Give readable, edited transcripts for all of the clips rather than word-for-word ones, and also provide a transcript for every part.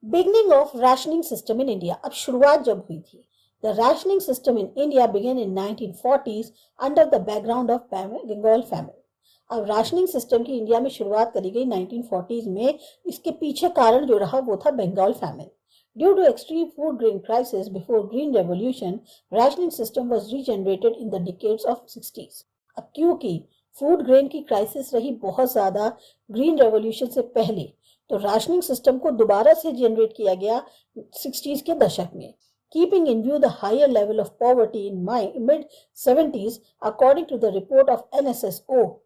Beginning of rationing system in India. अब शुरुआत जब हुई थी, the rationing system in India began in 1940s under the background of Bengal family. अब rationing system की इंडिया में शुरुआत करी गई 1940s में। इसके पीछे कारण जो रहा वो था Bengal family. Due to extreme food grain crisis before Green Revolution, rationing system was regenerated in the decades of 60s. अब क्योंकि फूड ग्रेन की क्राइसिस रही बहुत ज़्यादा ग्रीन रेवोल्यूशन से पहले, तो राशनिंग सिस्टम को दोबारा से जनरेट किया गया 60s के दशक में। Keeping in view the higher level of poverty in mid 70s, according to the report of NSSO,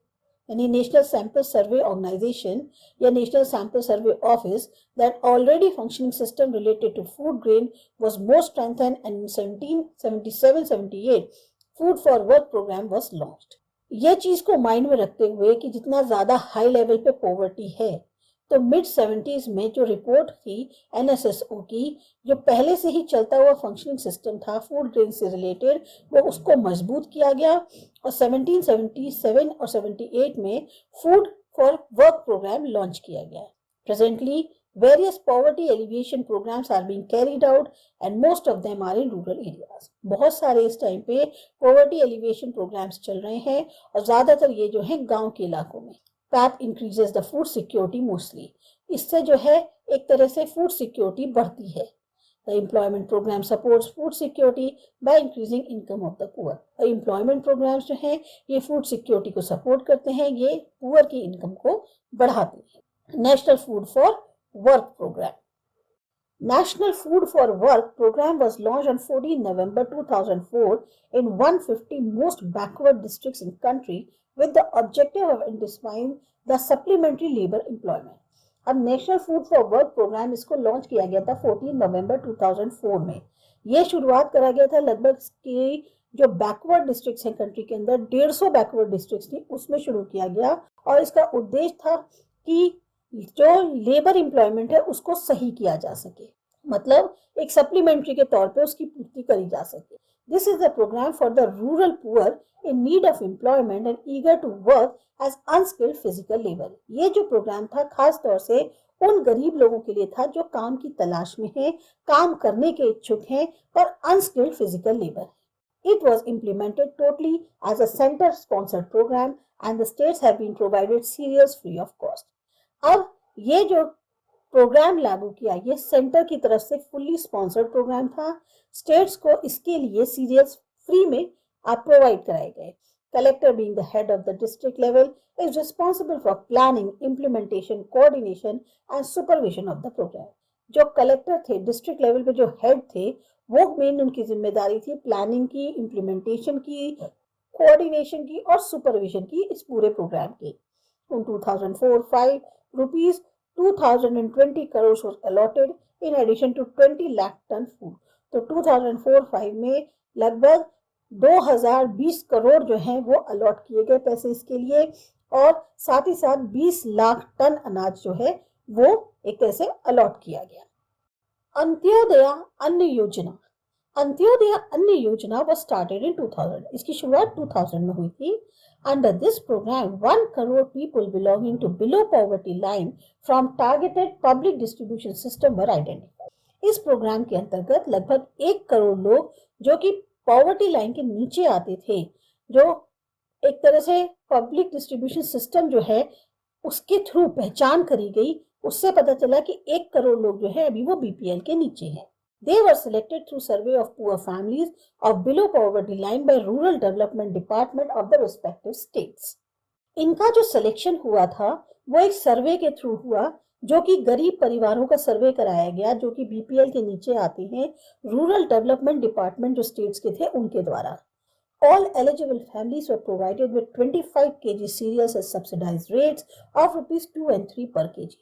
यानी नेशनल सैंपल सर्वे ऑर्गेनाइजेशन या national sample survey office, that already functioning system related to food grain was more strengthened, and in 1777-78 food for work program was launched. ये चीज को mind में रखते हुए कि जितना ज्यादा हाई लेवल पे पॉवर्टी है, तो मिड 70s में जो रिपोर्ट थी एनएसएसओ की, जो पहले से ही चलता हुआ फंक्शनिंग सिस्टम था फूड ग्रेन से रिलेटेड, वो उसको मजबूत किया गया और 1777 और 78 में food for work programme launch किया गया। Presently various poverty alleviation programs are being carried out and most of them are in rural areas. बहुत सारे इस टाइम पे poverty alleviation programs चल रहे हैं और ज्यादातर ये जो है गांव के इलाकों में। PAP increases the food security mostly. इससे जो है एक तरह से फूड सिक्योरिटी बढ़ती है। The employment program supports food security by increasing income of the poor. employment programs जो हैं ये फूड सिक्योरिटी को सपोर्ट करते हैं, ये पुअर की इनकम को बढ़ाते हैं। National food for work program. National Food for Work program was launched on 14 November 2004 in 150 most backward districts in country with the objective of intensifying the supplementary labor employment. अब national food for work programme इसको launch किया गया था 14 नवंबर 2004 में। ये शुरुआत करा गया था लगभग की जो बैकवर्ड डिस्ट्रिक्ट्स हैं कंट्री के अंदर, 150 बैकवर्ड डिस्ट्रिक्ट्स थी, उसमें शुरू किया गया और इसका उद्देश्य था कि जो लेबर एम्प्लॉयमेंट है उसको सही किया जा सके, मतलब एक सप्लीमेंट्री के तौर पे उसकी पूर्ति करी जा सके। This is the programme for the rural poor in need of employment and eager to work as unskilled physical labour. ये जो प्रोग्राम था खास तौर से उन गरीब लोगों के लिए था जो काम की तलाश में हैं, काम करने के इच्छुक हैं और अनस्किल्ड फिजिकल लेबर है। It was implemented totally as a center sponsored program and the states have been provided cereals free of cost. अब ये जो प्रोग्राम लागू किया, ये सेंटर की तरफ से फुल्ली स्पॉन्सर्ड प्रोग्राम था। स्टेट्स को इसके लिए सीरियल्स फ्री में आप प्रोवाइड कराए गए। Collector being the head of the district level is responsible for planning, implementation, coordination and supervision of the programme. जो कलेक्टर थे डिस्ट्रिक्ट लेवल पे, जो हेड थे, वो मेन उनकी जिम्मेदारी थी प्लानिंग की, इम्प्लीमेंटेशन की, कोऑर्डिनेशन की और सुपरविजन की इस पूरे प्रोग्राम की। In 2004-05 rupees 2020 crores was allotted in addition to 20 lakh ton food. तो 2004-05 में लगभग 2020 करोड़ जो हैं वो अलॉट किए गए पैसे इसके लिए और साथ ही साथ 20 लाख टन अनाज जो है वो एक तरह से अलॉट किया गया। अंत्योदय अन्न योजना। अंत्योदय अन्न योजना was started in 2000. इसकी शुरुआत 2000 में हुई थी। Under this program, 1 crore people belonging to below poverty line from targeted public distribution system were identified. इस प्रोग्राम के अंतर्गत लगभग 1 करोड़ लोग जो कि पॉवर्टी लाइन के नीचे आते थे, जो एक तरह से पब्लिक डिस्ट्रीब्यूशन सिस्टम जो है उसके थ्रू पहचान करी गई, उससे पता चला कि 1 करोड़ लोग जो है अभी वो बीपीएल के नीचे हैं। They were selected through survey of poor families of below poverty line by Rural Development Department of the respective states. इनका जो सिलेक्शन हुआ था वो एक सर्वे के थ्रू हुआ, जो कि गरीब परिवारों का सर्वे कराया गया जो कि बीपीएल के नीचे आते हैं, रूरल डेवलपमेंट डिपार्टमेंट जो स्टेट्स के थे उनके द्वारा। All eligible families were provided with 25 kg cereals at subsidized rates of rupees 2 and 3 per kg.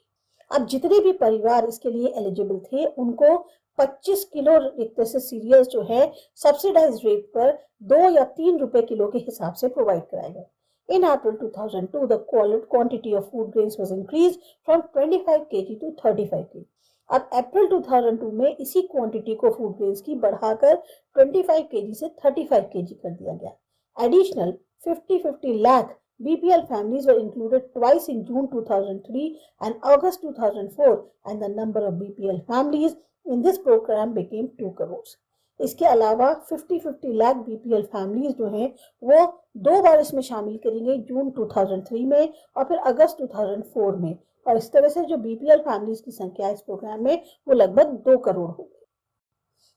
अब जितने भी परिवार इसके लिए एलिजिबल थे उनको 25 किलो एक तरह से सीरियल्स जो है सब्सिडाइज रेट पर 2 या 3 रुपए किलो के हिसाब से प्रोवाइड कराए गए। In April 2002, the quantity of food grains was increased from 25 kg to 35 kg. अब अप्रैल 2002 में इसी क्वांटिटी को फूड ग्रेन्स की बढ़ाकर 25 kg से 35 kg कर दिया गया। Additional 50-50 lakh BPL families were included twice in June 2003 and August 2004, and the number of BPL families in this program became 2 crore. इसके अलावा 50-50 लाख BPL फैमिलीज जो हैं वो 2 बार इसमें शामिल करी गई, जून 2003 में और फिर अगस्त 2004 में, और इस तरह से जो BPL फैमिलीज की संख्या इस प्रोग्राम में वो लगभग 2 करोड़ हो गई.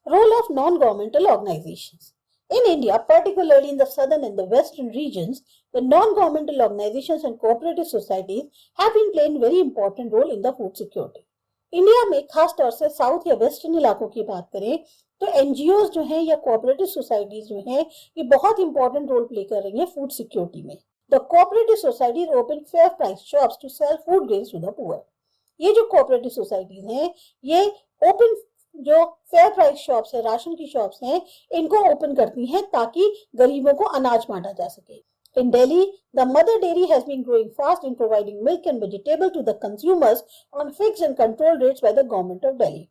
Role of non-governmental organizations. In India, particularly in the southern and the western regions, the non-governmental organizations and cooperative societies have been playing very important role in the food security. India में खास तौर से south या western इलाकों की बात करें तो एनजीओ जो हैं या कोऑपरेटिव सोसाइटीज जो हैं ये बहुत इंपॉर्टेंट रोल प्ले कर रही हैं फूड सिक्योरिटी में. The cooperative societies open fair price shops to sell food grains to the poor. ये जो कोऑपरेटिव सोसाइटीज हैं ये ओपन जो फेयर प्राइस शॉप्स है, राशन की शॉप्स हैं, इनको ओपन करती हैं ताकि गरीबों को अनाज बांटा जा सके. In Delhi, the mother dairy has been growing fast in providing milk and vegetable to the consumers on fixed and controlled rates by the government of Delhi.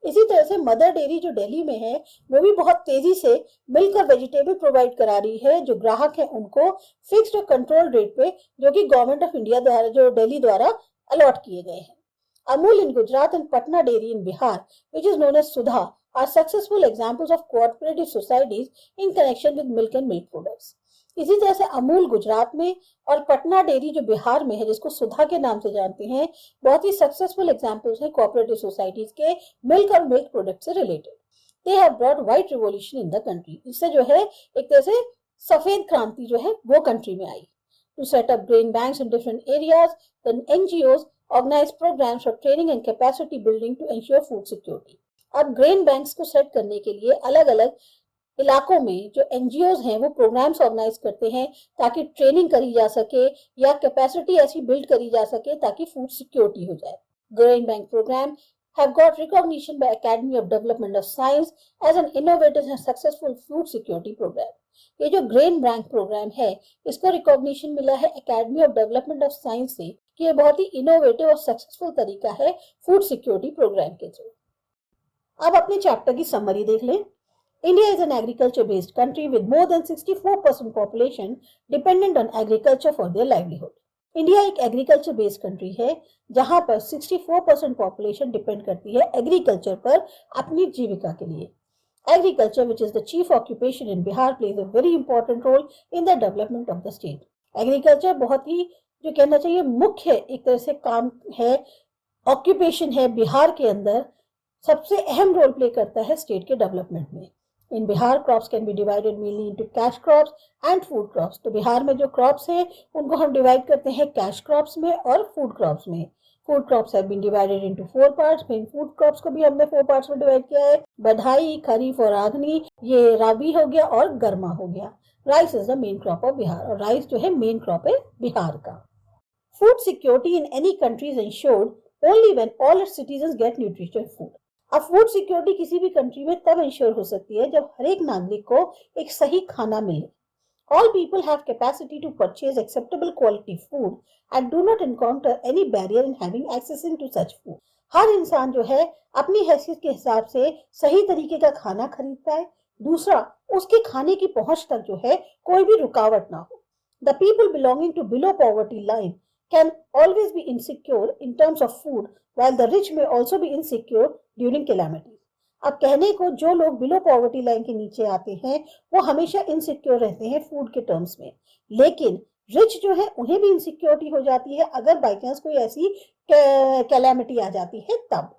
इसी तरह से मदर डेयरी जो दिल्ली में है वो भी बहुत तेजी से मिल्क और वेजिटेबल प्रोवाइड करा रही है जो ग्राहक हैं उनको फिक्स्ड और कंट्रोल रेट पे, जो कि गवर्नमेंट ऑफ इंडिया द्वारा जो दिल्ली द्वारा अलॉट किए गए हैं. Amul in Gujarat and Patna Dairy in Bihar, which is known as Sudha, are successful examples of cooperative societies in connection with milk and milk products. इसी तरह से अमूल गुजरात में और पटना डेयरी जो बिहार में है जिसको सुधा के नाम से जानते हैं, बहुत ही सक्सेसफुल एग्जांपल्स हैं कोऑपरेटिव सोसाइटीज के मिल्क और मिल्क प्रोडक्ट से related. They have brought white revolution in the country. इससे जो है एक तरह से सफेद क्रांति जो है वो कंट्री में आई. To set up grain banks in different areas, the NGOs organize programs for training and capacity building to ensure food security. अब ग्रेन बैंक्स को सेट करने के लिए अलग अलग इलाकों में जो एनजीओज हैं वो प्रोग्राम्स ऑर्गेनाइज करते हैं ताकि ट्रेनिंग करी जा सके या कैपेसिटी ऐसी बिल्ड करी जा सके ताकि फूड सिक्योरिटी हो जाए. Grain bank programme have got recognition by Academy of Development of Science as an innovative and successful food security program. ये जो ग्रेन बैंक प्रोग्राम है इसको रिकॉग्निशन मिला है academy of development of science से कि ये बहुत ही इनोवेटिव और सक्सेसफुल तरीका है फूड सिक्योरिटी प्रोग्राम के थ्रू. अब अपने चैप्टर की समरी देख लें. India is an agriculture-based country with more than 64% population dependent on agriculture for their livelihood. India एक एग्रीकल्चर बेस्ड कंट्री है जहां पर 64% पॉपुलेशन डिपेंड करती है एग्रीकल्चर पर अपनी जीविका के लिए. Agriculture which is the chief occupation in Bihar plays a very important role in the development of the state. Agriculture बहुत ही जो कहना चाहिए मुख्य एक तरह से काम है, ऑक्यूपेशन है बिहार के अंदर, सबसे अहम रोल प्ले करता है स्टेट के डेवलपमेंट में. In Bihar, crops can be divided mainly into cash crops and food crops. तो बिहार में जो crops हैं उनको हम डिवाइड करते हैं cash crops में और food crops में. Food crops have been divided into 4 parts. फिर food crops को भी हमने 4 parts में डिवाइड किया है. बधाई, खरीफ और आगनी, ये राबी हो गया और गर्मा हो गया. Rice is the main crop of Bihar और राइस जो है मेन क्रॉप है बिहार का. Food security in any country is ensured only when all its citizens get nutritious food. अब फूड सिक्योरिटी किसी भी कंट्री में तब इंश्योर हो सकती है जब हर एक नागरिक को एक सही खाना मिले. All people have capacity to purchase acceptable quality food and do not encounter any barrier in having access to such food. हर इंसान जो है अपनी हैसियत के हिसाब से सही तरीके का खाना खरीदता है. दूसरा, उसके खाने की पहुंच तक जो है कोई भी रुकावट ना हो. The people belonging to below poverty line can always be insecure in terms of food, while the rich may also be insecure during calamities. अब कहने को जो लोग बिलो पॉवर्टी लाइन के नीचे आते हैं वो हमेशा इनसिक्योर रहते हैं फूड के टर्म्स में, लेकिन रिच जो है उन्हें भी इनसिक्योरिटी हो जाती है अगर बाई चांस कोई ऐसी कैलामिटी आ जाती है तब.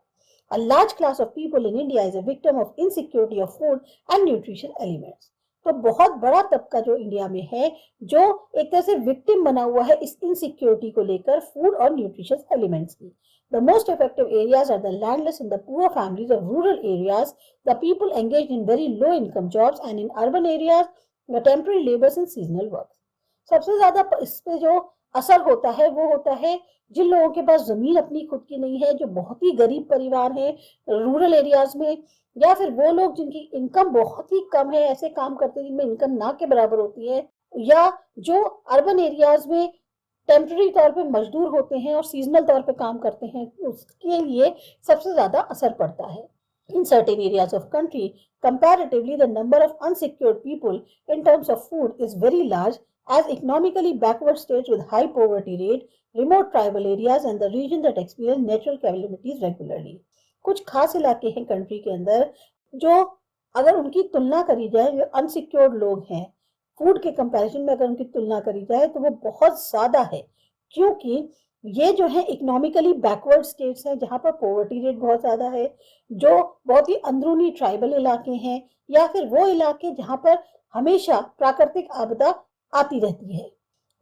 A large class of people in India is a victim of insecurity of food and nutrition elements. तो बहुत बड़ा तबका जो इंडिया में है जो एक तरह से विक्टिम बना हुआ है इस इनसिक्योरिटी को लेकर फूड और न्यूट्रिशियस एलिमेंट्स की. The most effective areas are the landless and the poor families of rural areas, the people engaged in very low income jobs, and in urban areas, the temporary laborers and seasonal work. सबसे ज्यादा इस पे जो असर होता है वो होता है जिन लोगों के पास जमीन अपनी खुद की नहीं है, जो बहुत ही गरीब परिवार है रूरल एरियाज में, या फिर वो लोग जिनकी इनकम बहुत ही कम है, ऐसे काम करते हैं जिनमें इनकम ना के बराबर होती है, या जो अर्बन एरियाज में टेम्पररी तौर पे मजदूर होते हैं और सीजनल तौर पे काम करते हैं, उसके लिए सबसे ज्यादा असर पड़ता है. In certain areas of country, comparatively the number of unsecured people in terms of food is very large as economically backward states with high poverty rate, remote tribal areas and the region that experience natural calamities regularly. कुछ खास इलाके हैं country के अंदर जो अगर उनकी तुलना करी जाए, जो अनसिक्योर्ड लोग हैं, फूड के कंपैरिजन में अगर उनकी तुलना करी जाए तो वो बहुत ज़्यादा है, क्योंकि ये जो है इकोनॉमिकली बैकवर्ड स्टेट्स हैं जहाँ पर पॉवर्टी रेट बहुत ज़्यादा है, जो बहुत ही अंदरूनी ट्राइबल इलाके हैं या फिर वो इलाके जहाँ पर हमेशा प्राकृतिक आपदा आती रहती है.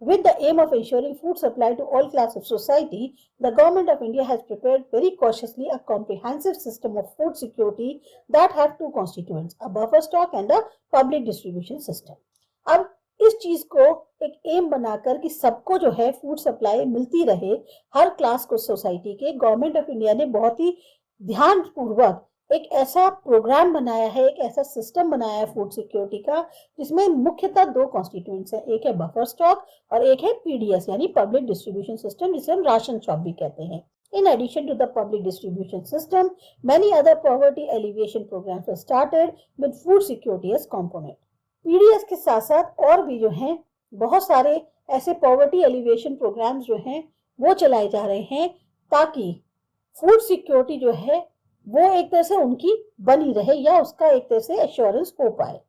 With the aim of ensuring food supply to all classes of society, the Government of India has prepared very cautiously a comprehensive system of food security that have two constituents, a buffer stock and a public distribution system. अब इस चीज को एक M बनाकर कि सबको जो है फूड सप्लाई मिलती रहे, हर क्लास को सोसाइटी के, गवर्नमेंट ऑफ इंडिया ने बहुत ही ध्यानपूर्वक एक ऐसा प्रोग्राम बनाया है, एक ऐसा सिस्टम बनाया है फूड सिक्योरिटी का, जिसमें मुख्यतः दो कॉन्स्टिट्यूएंट्स हैं, एक है बफर स्टॉक और एक है पीडीएस यानी पब्लिक डिस्ट्रीब्यूशन सिस्टम, जिसे हम राशन शॉप भी कहते हैं. In addition to the public distribution system, many other poverty alleviation programs were started with food security as component. PDS के साथ साथ और भी जो हैं बहुत सारे ऐसे पॉवर्टी एलिवेशन प्रोग्राम्स जो हैं वो चलाए जा रहे हैं ताकि फूड सिक्योरिटी जो है वो एक तरह से उनकी बनी रहे या उसका एक तरह से एश्योरेंस हो पाए.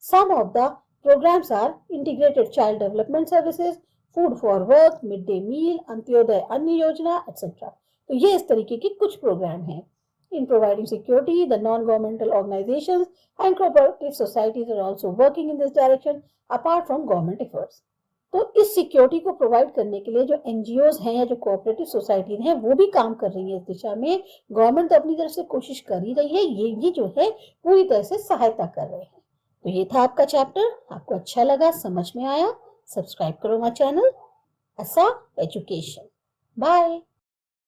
Some of the programs are integrated child development services, food for work, mid day meal, Antyodaya Anna Yojana etcetera. तो ये इस तरीके के कुछ प्रोग्राम हैं. In providing security, the non-governmental organizations and cooperative societies are also working in this direction apart from government efforts. तो इस security को प्रोवाइड करने के लिए जो एनजीओज हैं या जो कोऑपरेटिव सोसाइटी हैं वो भी काम कर रही है इस दिशा में. गवर्नमेंट तो अपनी तरफ से कोशिश कर ही रही है, ये जो है पूरी तरह से सहायता कर रहे हैं. तो ये था आपका चैप्टर. आपको अच्छा लगा, समझ में आया? सब्सक्राइब करो माय चैनल ऐसा एजुकेशन. बाय.